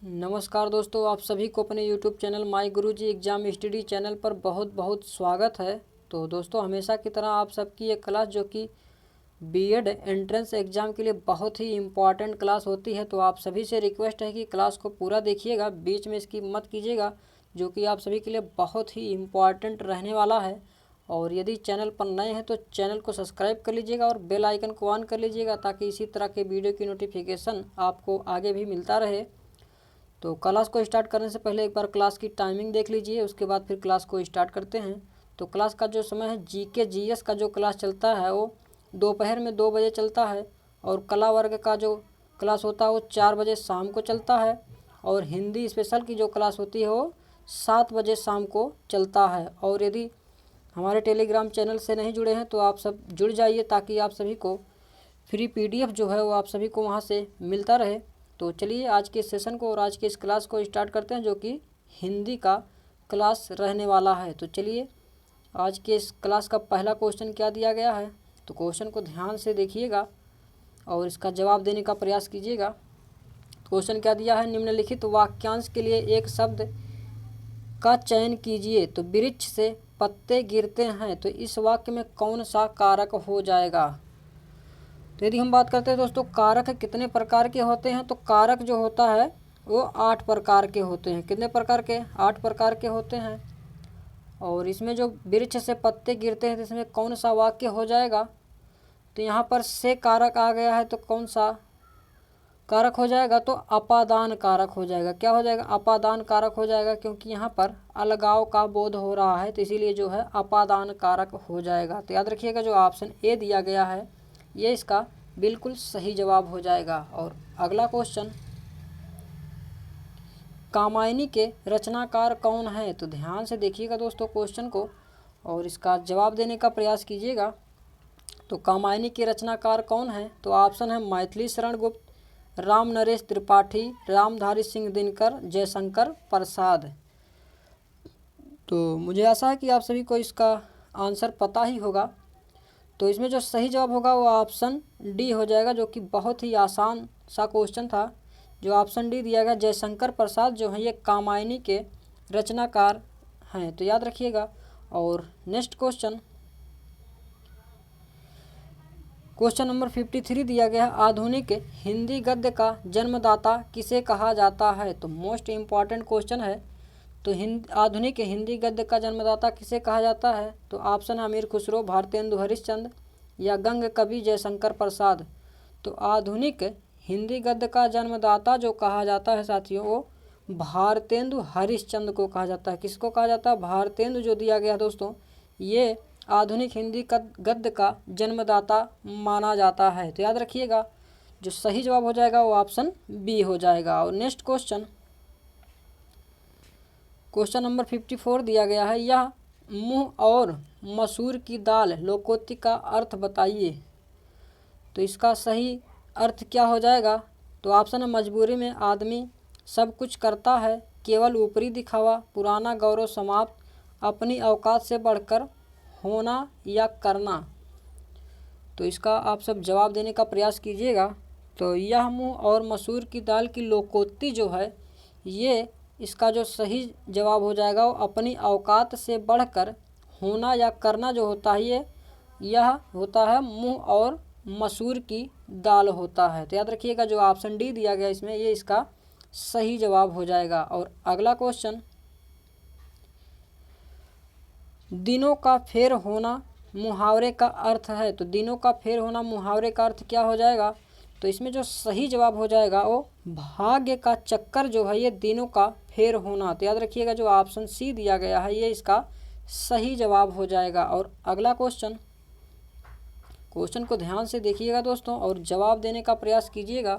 नमस्कार दोस्तों, आप सभी को अपने YouTube channel my Guruji exam study channel पर बहुत बहुत स्वागत है। तो दोस्तों, हमेशा की तरह आप सबकी एक क्लास जो कि बीएड एंट्रेंस एग्ज़ाम के लिए बहुत ही इम्पॉर्टेंट क्लास होती है, तो आप सभी से रिक्वेस्ट है कि क्लास को पूरा देखिएगा, बीच में इसकी मत कीजिएगा, जो कि आप सभी के लिए बहुत ही इम्पॉर्टेंट रहने वाला है। और यदि चैनल पर नए हैं तो चैनल को सब्सक्राइब कर लीजिएगा और बेल आइकन को ऑन कर लीजिएगा, ताकि इसी तरह के वीडियो की नोटिफिकेशन आपको आगे भी मिलता रहे। तो क्लास को स्टार्ट करने से पहले एक बार क्लास की टाइमिंग देख लीजिए, उसके बाद फिर क्लास को स्टार्ट करते हैं। तो क्लास का जो समय है, जीके जीएस का जो क्लास चलता है वो दोपहर में 2 बजे चलता है, और कला वर्ग का जो क्लास होता है वो 4 बजे शाम को चलता है, और हिंदी स्पेशल की जो क्लास होती है वो 7 बजे शाम को चलता है। और यदि हमारे टेलीग्राम चैनल से नहीं जुड़े हैं तो आप सब जुड़ जाइए, ताकि आप सभी को फ्री पीडीएफ जो है वो आप सभी को वहाँ से मिलता रहे। तो चलिए आज के सेशन को और आज के इस क्लास को स्टार्ट करते हैं, जो कि हिंदी का क्लास रहने वाला है। तो चलिए आज के इस क्लास का पहला क्वेश्चन क्या दिया गया है, तो क्वेश्चन को ध्यान से देखिएगा और इसका जवाब देने का प्रयास कीजिएगा। क्वेश्चन क्या दिया है, निम्नलिखित वाक्यांश के लिए एक शब्द का चयन कीजिए। तो वृक्ष से पत्ते गिरते हैं, तो इस वाक्य में कौन सा कारक हो जाएगा। तो यदि हम बात करते हैं दोस्तों, कारक कितने प्रकार के होते हैं, तो कारक जो होता है वो 8 प्रकार के होते हैं। कितने प्रकार के? 8 प्रकार के होते हैं। और इसमें जो वृक्ष से पत्ते गिरते हैं, तो इसमें कौन सा वाक्य हो जाएगा, तो यहाँ पर से कारक आ गया है, तो कौन सा कारक हो जाएगा, तो अपादान कारक हो जाएगा। क्या हो जाएगा? अपादान कारक हो जाएगा, क्योंकि यहाँ पर अलगाव का बोध हो रहा है, तो इसीलिए जो है अपादान कारक हो जाएगा। तो याद रखिएगा, जो ऑप्शन ए दिया गया है ये इसका बिल्कुल सही जवाब हो जाएगा। और अगला क्वेश्चन, कामायनी के रचनाकार कौन है। तो ध्यान से देखिएगा दोस्तों क्वेश्चन को और इसका जवाब देने का प्रयास कीजिएगा। तो कामायनी के रचनाकार कौन है, तो ऑप्शन है मैथिली शरण गुप्त, राम नरेश त्रिपाठी, रामधारी सिंह दिनकर, जयशंकर प्रसाद। तो मुझे आशा है कि आप सभी को इसका आंसर पता ही होगा। तो इसमें जो सही जवाब होगा वो ऑप्शन डी हो जाएगा, जो कि बहुत ही आसान सा क्वेश्चन था। जो ऑप्शन डी दिया गया, जयशंकर प्रसाद जो है ये कामायनी के रचनाकार हैं, तो याद रखिएगा। और नेक्स्ट क्वेश्चन, क्वेश्चन नंबर 53 दिया गया है, आधुनिक हिंदी गद्य का जन्मदाता किसे कहा जाता है। तो मोस्ट इम्पॉर्टेंट क्वेश्चन है। तो आधुनिक हिंदी गद्य का जन्मदाता किसे कहा जाता है, तो ऑप्शन है अमीर खुसरो, भारतेंदु हरिश्चंद्र या गंग कवि जयशंकर प्रसाद। तो आधुनिक हिंदी गद्य का जन्मदाता जो कहा जाता है साथियों, वो भारतेंदु हरिश्चंद्र को कहा जाता है। किसको कहा जाता है? भारतेंदु जो दिया गया दोस्तों, ये आधुनिक हिंदी गद्य का जन्मदाता माना जाता है। तो याद रखिएगा, जो सही जवाब हो जाएगा वो ऑप्शन बी हो जाएगा। और नेक्स्ट क्वेश्चन, क्वेश्चन नंबर 54 दिया गया है, यह मूंग और मसूर की दाल लोकोक्ति का अर्थ बताइए। तो इसका सही अर्थ क्या हो जाएगा, तो ऑप्शन है मजबूरी में आदमी सब कुछ करता है, केवल ऊपरी दिखावा, पुराना गौरव समाप्त, अपनी औकात से बढ़कर होना या करना। तो इसका आप सब जवाब देने का प्रयास कीजिएगा। तो यह मूंग और मसूर की दाल की लोकोक्ति जो है, ये इसका जो सही जवाब हो जाएगा वो अपनी औकात से बढ़कर होना या करना जो होता है, यह होता है मूंग और मसूर की दाल होता है। तो याद रखिएगा, जो ऑप्शन डी दिया गया इसमें ये इसका सही जवाब हो जाएगा। और अगला क्वेश्चन, दिनों का फेर होना मुहावरे का अर्थ है। तो दिनों का फेर होना मुहावरे का अर्थ क्या हो जाएगा, तो इसमें जो सही जवाब हो जाएगा वो भाग्य का चक्कर जो है, ये दिनों का फेर होना। तो याद रखिएगा, जो ऑप्शन सी दिया गया है ये इसका सही जवाब हो जाएगा। और अगला क्वेश्चन, क्वेश्चन को ध्यान से देखिएगा दोस्तों और जवाब देने का प्रयास कीजिएगा।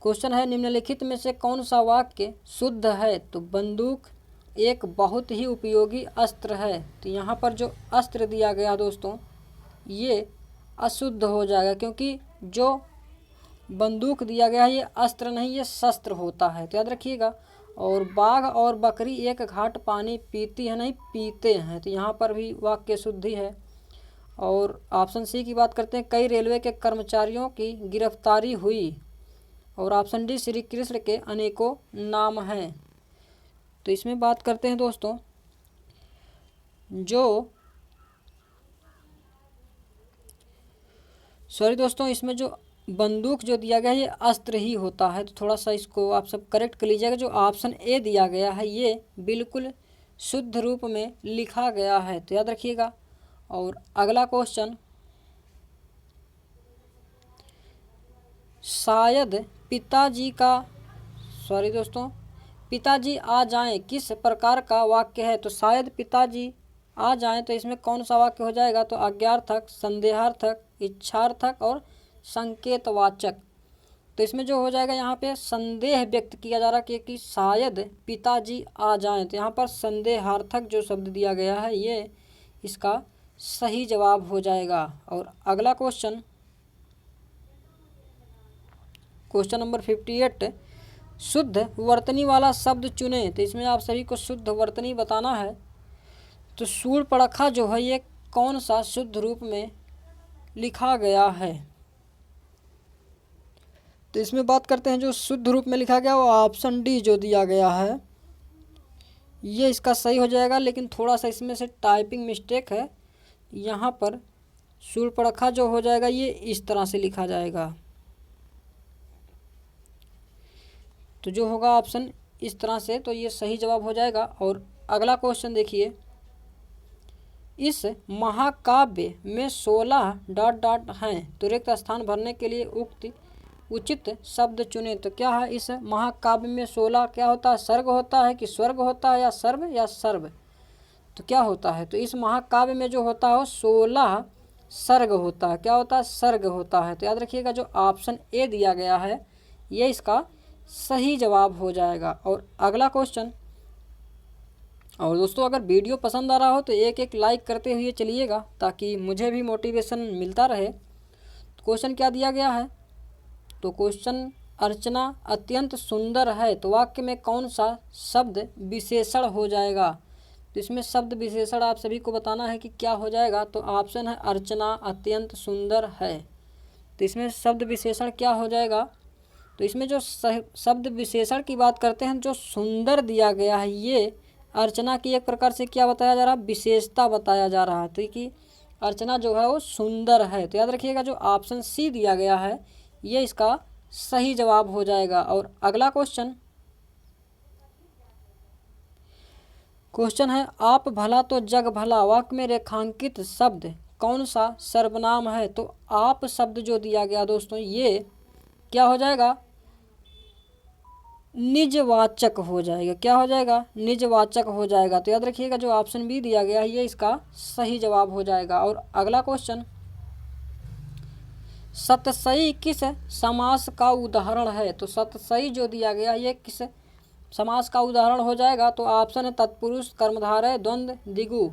क्वेश्चन है, निम्नलिखित में से कौन सा वाक्य शुद्ध है। तो बंदूक एक बहुत ही उपयोगी अस्त्र है। तो यहाँ पर जो अस्त्र दिया गया दोस्तों ये अशुद्ध हो जाएगा, क्योंकि जो बंदूक दिया गया है ये अस्त्र नहीं, ये शस्त्र होता है। तो याद रखिएगा। और बाघ और बकरी एक घाट पानी पीती है, नहीं पीते हैं। तो यहाँ पर भी वाक्य शुद्धि है। और ऑप्शन सी की बात करते हैं, कई रेलवे के कर्मचारियों की गिरफ्तारी हुई। और ऑप्शन डी श्री कृष्ण के अनेकों नाम हैं। तो इसमें बात करते हैं दोस्तों, इसमें जो बंदूक जो दिया गया है ये अस्त्र ही होता है। तो थोड़ा सा इसको आप सब करेक्ट कर लीजिएगा। जो ऑप्शन ए दिया गया है ये बिल्कुल शुद्ध रूप में लिखा गया है, तो याद रखिएगा। और अगला क्वेश्चन, शायद पिताजी आ जाएं किस प्रकार का वाक्य है। तो शायद पिताजी आ जाएं, तो इसमें कौन सा वाक्य हो जाएगा। तो आज्ञार्थक, संदेहार्थक, इच्छार्थक और संकेतवाचक। तो इसमें जो हो जाएगा यहाँ पे संदेह व्यक्त किया जा रहा है कि शायद पिताजी आ जाएं, तो यहाँ पर संदेहार्थक जो शब्द दिया गया है ये इसका सही जवाब हो जाएगा। और अगला क्वेश्चन नंबर 58, शुद्ध वर्तनी वाला शब्द चुने। तो इसमें आप सभी को शुद्ध वर्तनी बताना है। तो शूर्पणखा जो है ये कौन सा शुद्ध रूप में लिखा गया है। तो इसमें बात करते हैं जो शुद्ध रूप में लिखा गया वो ऑप्शन डी जो दिया गया है ये इसका सही हो जाएगा। लेकिन थोड़ा सा इसमें से टाइपिंग मिस्टेक है। यहाँ पर शूर्पणखा जो हो जाएगा ये इस तरह से लिखा जाएगा। तो जो होगा ऑप्शन इस तरह से, तो ये सही जवाब हो जाएगा। और अगला क्वेश्चन देखिए, इस महाकाव्य में 16 ... हैं, तो रिक्त स्थान भरने के लिए उचित शब्द चुने। तो क्या है इस महाकाव्य में 16 क्या होता है, सर्ग होता है कि स्वर्ग होता है या सर्व या सर्व। तो क्या होता है, तो इस महाकाव्य में जो होता है वो 16 सर्ग होता है। क्या होता है, सर्ग होता है। तो याद रखिएगा जो ऑप्शन ए दिया गया है ये इसका सही जवाब हो जाएगा। और अगला क्वेश्चन, और दोस्तों अगर वीडियो पसंद आ रहा हो तो एक लाइक करते हुए चलिएगा ताकि मुझे भी मोटिवेशन मिलता रहे। क्वेश्चन क्या दिया गया है, तो क्वेश्चन, अर्चना अत्यंत सुंदर है, तो वाक्य में कौन सा शब्द विशेषण हो जाएगा। तो इसमें शब्द विशेषण आप सभी को बताना है कि क्या हो जाएगा। तो ऑप्शन है अर्चना अत्यंत सुंदर है। तो इसमें शब्द विशेषण क्या हो जाएगा। तो इसमें जो शब्द विशेषण की बात करते हैं, जो सुंदर दिया गया है ये अर्चना की एक प्रकार से क्या बताया जा रहा है, विशेषता बताया जा रहा है। तो कि अर्चना जो है वो सुंदर है। तो याद रखिएगा जो ऑप्शन सी दिया गया है ये इसका सही जवाब हो जाएगा। और अगला क्वेश्चन है, आप भला तो जग भला, वाक्य में रेखांकित शब्द कौन सा सर्वनाम है। तो आप शब्द जो दिया गया दोस्तों ये क्या हो जाएगा, निजवाचक हो जाएगा। क्या हो जाएगा, निजवाचक हो जाएगा। तो याद रखिएगा जो ऑप्शन बी दिया गया है ये इसका सही जवाब हो जाएगा। और अगला क्वेश्चन, सतसई किस समास का उदाहरण है। तो सतसई जो दिया गया ये किस समास का उदाहरण हो जाएगा। तो ऑप्शन है तत्पुरुष, कर्मधारय, द्वंद्व, द्विगु।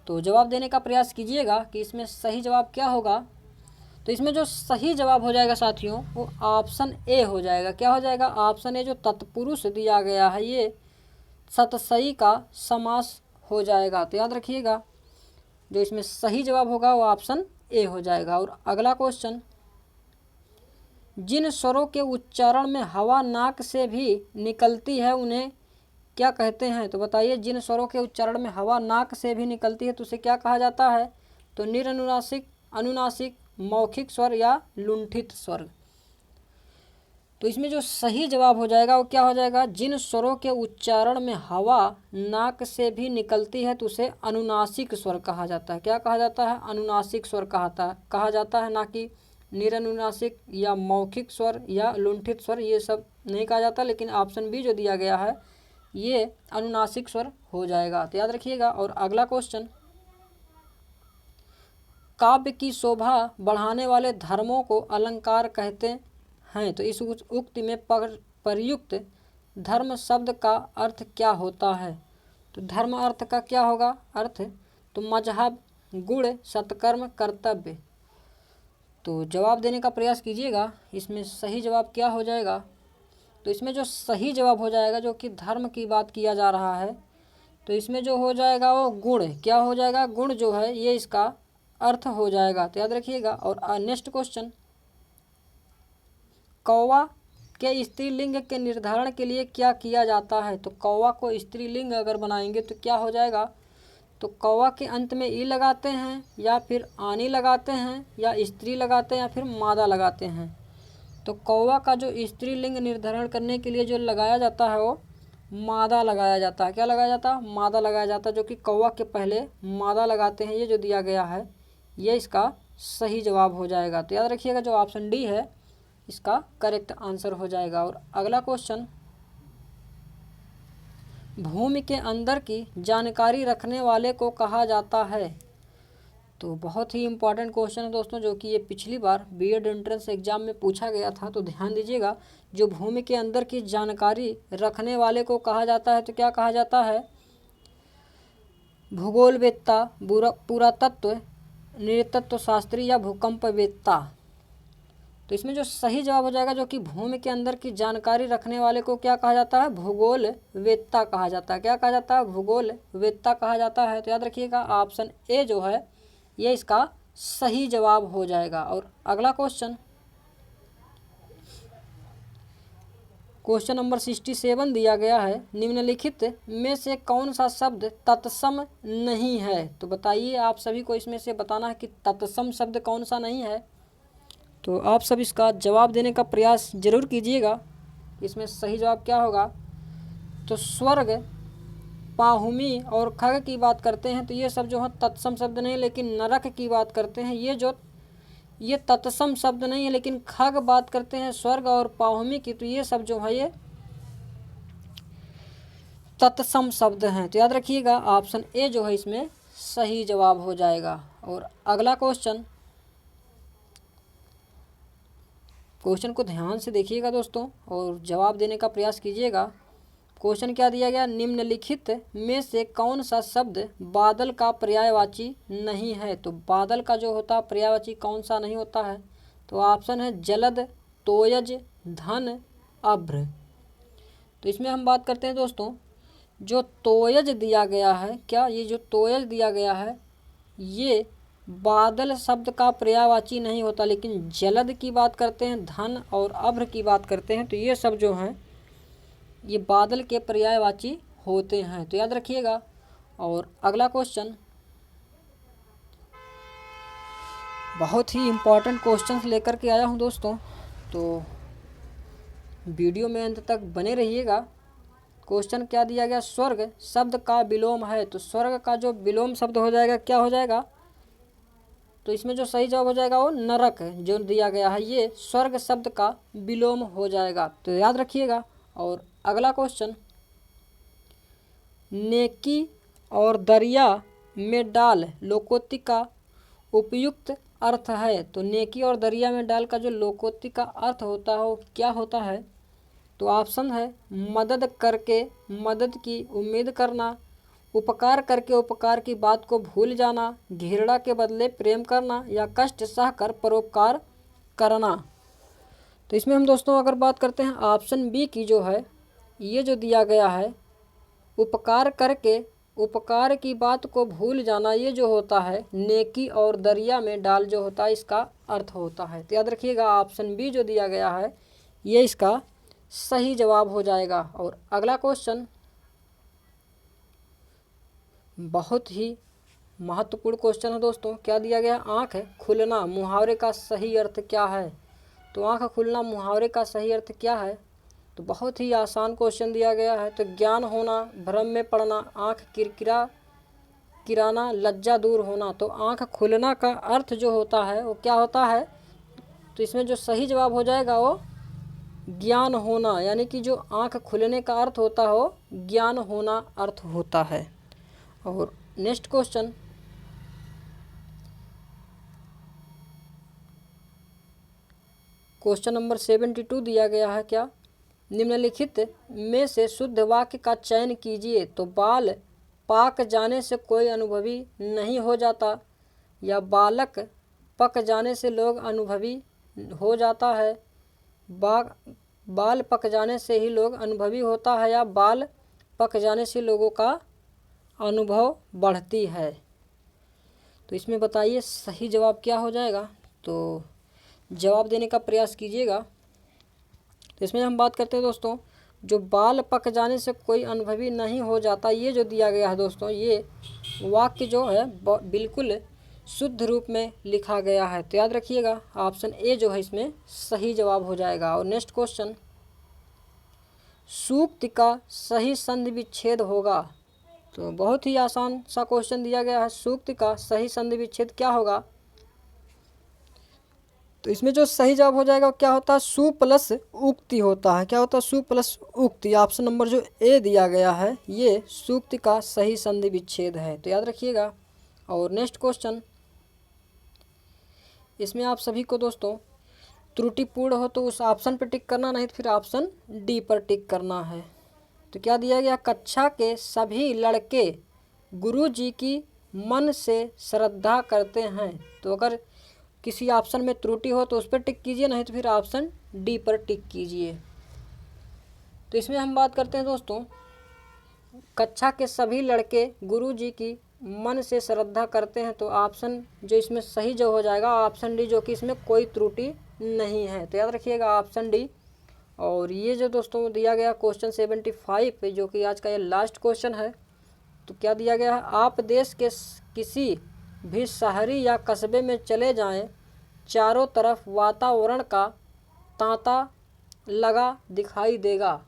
तो जवाब देने का प्रयास कीजिएगा कि इसमें सही जवाब क्या होगा। तो इसमें जो सही जवाब हो जाएगा साथियों वो ऑप्शन ए हो जाएगा। क्या हो जाएगा, ऑप्शन ए जो तत्पुरुष दिया गया है ये सतसई का समास हो जाएगा। तो याद रखिएगा जो इसमें सही जवाब होगा वो ऑप्शन ए हो जाएगा। और अगला क्वेश्चन, जिन स्वरों के उच्चारण में हवा नाक से भी निकलती है उन्हें क्या कहते हैं। तो बताइए, जिन स्वरों के उच्चारण में हवा नाक से भी निकलती है तो उसे क्या कहा जाता है। तो निरनुनासिक, अनुनासिक, मौखिक स्वर या लुंठित स्वर। तो इसमें जो सही जवाब हो जाएगा वो क्या हो जाएगा, जिन स्वरों के उच्चारण में हवा नाक से भी निकलती है तो उसे अनुनासिक स्वर कहा जाता है। क्या कहा जाता है, अनुनासिक स्वर कहा जाता है, ना कि निरनुनासिक या मौखिक स्वर या लुंठित स्वर, ये सब नहीं कहा जाता। लेकिन ऑप्शन बी जो दिया गया है ये अनुनासिक स्वर हो जाएगा। तो याद रखिएगा। और अगला क्वेश्चन, काव्य की शोभा बढ़ाने वाले धर्मों को अलंकार कहते हैं। तो इस उक्ति में प्रयुक्त धर्म शब्द का अर्थ क्या होता है। तो धर्म अर्थ का क्या होगा अर्थ, तो मजहब, गुण, सत्कर्म, कर्तव्य। तो जवाब देने का प्रयास कीजिएगा इसमें सही जवाब क्या हो जाएगा। तो इसमें जो सही जवाब हो जाएगा जो कि धर्म की बात किया जा रहा है तो इसमें जो हो जाएगा वो गुण। क्या हो जाएगा, गुण जो है ये इसका अर्थ हो जाएगा। तो याद रखिएगा। और नेक्स्ट क्वेश्चन, कौवा के स्त्रीलिंग के निर्धारण के लिए क्या किया जाता है। तो कौवा को स्त्रीलिंग अगर बनाएंगे तो क्या हो जाएगा, तो कौवा के अंत में ई लगाते हैं या फिर आनी लगाते हैं या स्त्री लगाते हैं या फिर मादा लगाते हैं। तो कौवा का जो स्त्रीलिंग निर्धारण करने के लिए जो लगाया जाता है वो मादा लगाया जाता है। क्या लगाया जाता है, मादा लगाया जाता है, जो कि कौवा के पहले मादा लगाते हैं। ये जो दिया गया है ये इसका सही जवाब हो जाएगा। तो याद रखिएगा जो ऑप्शन डी है इसका करेक्ट आंसर हो जाएगा। और अगला क्वेश्चन, भूमि के अंदर की जानकारी रखने वाले को कहा जाता है। तो बहुत ही इम्पॉर्टेंट क्वेश्चन है दोस्तों, जो कि ये पिछली बार बीएड एंट्रेंस एग्जाम में पूछा गया था। तो ध्यान दीजिएगा, जो भूमि के अंदर की जानकारी रखने वाले को कहा जाता है तो क्या कहा जाता है, भूगोलवेत्ता, पुरातत्व, नृतत्व शास्त्री या भूकंपवेत्ता। तो इसमें जो सही जवाब हो जाएगा, जो कि भूमि के अंदर की जानकारी रखने वाले को क्या कहा जाता है, भूगोलवेत्ता कहा जाता है। क्या कहा जाता है, भूगोलवेत्ता कहा जाता है। तो याद रखिएगा ऑप्शन ए जो है ये इसका सही जवाब हो जाएगा। और अगला क्वेश्चन, क्वेश्चन नंबर 67 दिया गया है, निम्नलिखित में से कौन सा शब्द तत्सम नहीं है। तो बताइए, आप सभी को इसमें से बताना है कि तत्सम शब्द कौन सा नहीं है। तो आप सब इसका जवाब देने का प्रयास जरूर कीजिएगा। इसमें सही जवाब क्या होगा, तो स्वर्ग, पाहुमी और खग की बात करते हैं तो ये सब जो है तत्सम शब्द नहीं, लेकिन नरक की बात करते हैं ये तत्सम शब्द नहीं है, लेकिन खग बात करते हैं स्वर्ग और पाहुमी की, तो ये सब जो है ये तत्सम शब्द हैं। तो याद रखिएगा ऑप्शन ए जो है इसमें सही जवाब हो जाएगा। और अगला क्वेश्चन को ध्यान से देखिएगा दोस्तों और जवाब देने का प्रयास कीजिएगा। क्वेश्चन क्या दिया गया, निम्नलिखित में से कौन सा शब्द बादल का पर्यायवाची नहीं है। तो बादल का जो होता है पर्यायवाची कौन सा नहीं होता है, तो ऑप्शन है जलद, तोयज, धन, अभ्र। तो इसमें हम बात करते हैं दोस्तों, जो तोयज दिया गया है, क्या ये जो तोयज दिया गया है ये बादल शब्द का पर्यायवाची नहीं होता, लेकिन जलद की बात करते हैं, धन और अभ्र की बात करते हैं, तो ये सब जो हैं ये बादल के पर्यायवाची होते हैं। तो याद रखिएगा। और अगला क्वेश्चन, बहुत ही इम्पॉर्टेंट क्वेश्चन लेकर के आया हूँ दोस्तों, तो वीडियो में अंत तक बने रहिएगा। क्वेश्चन क्या दिया गया, स्वर्ग शब्द का विलोम है। तो स्वर्ग का जो विलोम शब्द हो जाएगा क्या हो जाएगा, तो इसमें जो सही जवाब हो जाएगा वो नरक जो दिया गया है ये स्वर्ग शब्द का विलोम हो जाएगा। तो याद रखिएगा। और अगला क्वेश्चन, नेकी और दरिया में डाल लोकोक्ति का उपयुक्त अर्थ है। तो नेकी और दरिया में डाल का जो लोकोक्ति का अर्थ होता है वो क्या होता है, तो ऑप्शन है मदद करके मदद की उम्मीद करना, उपकार करके उपकार की बात को भूल जाना, घृणा के बदले प्रेम करना या कष्ट सहकर परोपकार करना। तो इसमें हम दोस्तों अगर बात करते हैं ऑप्शन बी की जो है ये जो दिया गया है, उपकार करके उपकार की बात को भूल जाना, ये जो होता है नेकी और दरिया में डाल जो होता है इसका अर्थ होता है। तो याद रखिएगा ऑप्शन बी जो दिया गया है ये इसका सही जवाब हो जाएगा। और अगला क्वेश्चन बहुत ही महत्वपूर्ण क्वेश्चन है दोस्तों, क्या दिया गया, आँख खुलना मुहावरे का सही अर्थ क्या है। तो आँख खुलना मुहावरे का सही अर्थ क्या है, तो बहुत ही आसान क्वेश्चन दिया गया है। तो ज्ञान होना, भ्रम में पड़ना, आँख किराना, लज्जा दूर होना। तो आँख खुलना का अर्थ जो होता है वो क्या होता है, तो इसमें जो सही जवाब हो जाएगा वो ज्ञान होना, यानी कि जो आँख खुलने का अर्थ होता है वो ज्ञान होना अर्थ होता है। और नेक्स्ट क्वेश्चन, क्वेश्चन नंबर 72 दिया गया है, क्या, निम्नलिखित में से शुद्ध वाक्य का चयन कीजिए। तो बाल पाक जाने से कोई अनुभवी नहीं हो जाता, या बालक पक जाने से लोग अनुभवी हो जाता है, बाल पक जाने से ही लोग अनुभवी होता है, या बाल पक जाने से लोगों का अनुभव बढ़ती है। तो इसमें बताइए सही जवाब क्या हो जाएगा। तो जवाब देने का प्रयास कीजिएगा। तो इसमें हम बात करते हैं दोस्तों, जो बाल पक जाने से कोई अनुभवी नहीं हो जाता, ये जो दिया गया है दोस्तों, ये वाक्य जो है बिल्कुल शुद्ध रूप में लिखा गया है। तो याद रखिएगा ऑप्शन ए जो है इसमें सही जवाब हो जाएगा। और नेक्स्ट क्वेश्चन, सूक्ति का सही संधि विच्छेद होगा। तो बहुत ही आसान सा क्वेश्चन दिया गया है, सूक्ति का सही संधि विच्छेद क्या होगा। तो इसमें जो सही जवाब हो जाएगा क्या होता है, सु प्लस उक्ति होता है। क्या होता है, सु प्लस उक्ति। ऑप्शन नंबर जो ए दिया गया है ये सूक्ति का सही संधि विच्छेद है। तो याद रखिएगा। और नेक्स्ट क्वेश्चन, इसमें आप सभी को दोस्तों त्रुटिपूर्ण हो तो उस ऑप्शन पर टिक करना, नहीं तो फिर ऑप्शन डी पर टिक करना है। तो क्या दिया गया, कक्षा के सभी लड़के गुरु जी की मन से श्रद्धा करते हैं। तो अगर किसी ऑप्शन में त्रुटि हो तो उस पर टिक कीजिए, नहीं तो फिर ऑप्शन डी पर टिक कीजिए। तो इसमें हम बात करते हैं दोस्तों, कक्षा के सभी लड़के गुरु जी की मन से श्रद्धा करते हैं। तो ऑप्शन जो इसमें सही जो हो जाएगा ऑप्शन डी, जो कि इसमें कोई त्रुटि नहीं है। तो याद रखिएगा ऑप्शन डी। और ये जो दोस्तों दिया गया क्वेश्चन 75 जो कि आज का ये लास्ट क्वेश्चन है। तो क्या दिया गया है, आप देश के किसी भी शहरी या कस्बे में चले जाएं, चारों तरफ वातावरण का तांता लगा दिखाई देगा।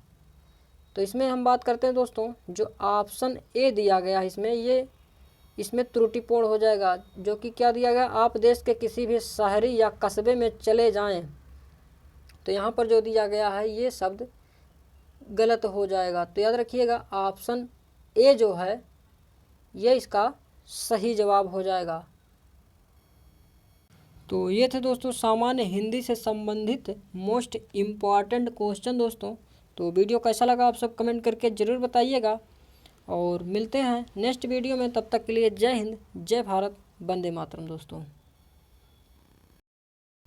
तो इसमें हम बात करते हैं दोस्तों, जो ऑप्शन ए दिया गया है इसमें त्रुटिपूर्ण हो जाएगा, जो कि क्या दिया गया, आप देश के किसी भी शहरी या कस्बे में चले जाएं। तो यहाँ पर जो दिया गया है ये शब्द गलत हो जाएगा। तो याद रखिएगा ऑप्शन ए जो है ये इसका सही जवाब हो जाएगा। तो ये थे दोस्तों सामान्य हिंदी से संबंधित मोस्ट इम्पॉर्टेंट क्वेश्चन दोस्तों। तो वीडियो कैसा लगा आप सब कमेंट करके ज़रूर बताइएगा। और मिलते हैं नेक्स्ट वीडियो में, तब तक के लिए जय हिंद, जय भारत, वंदे मातरम दोस्तों।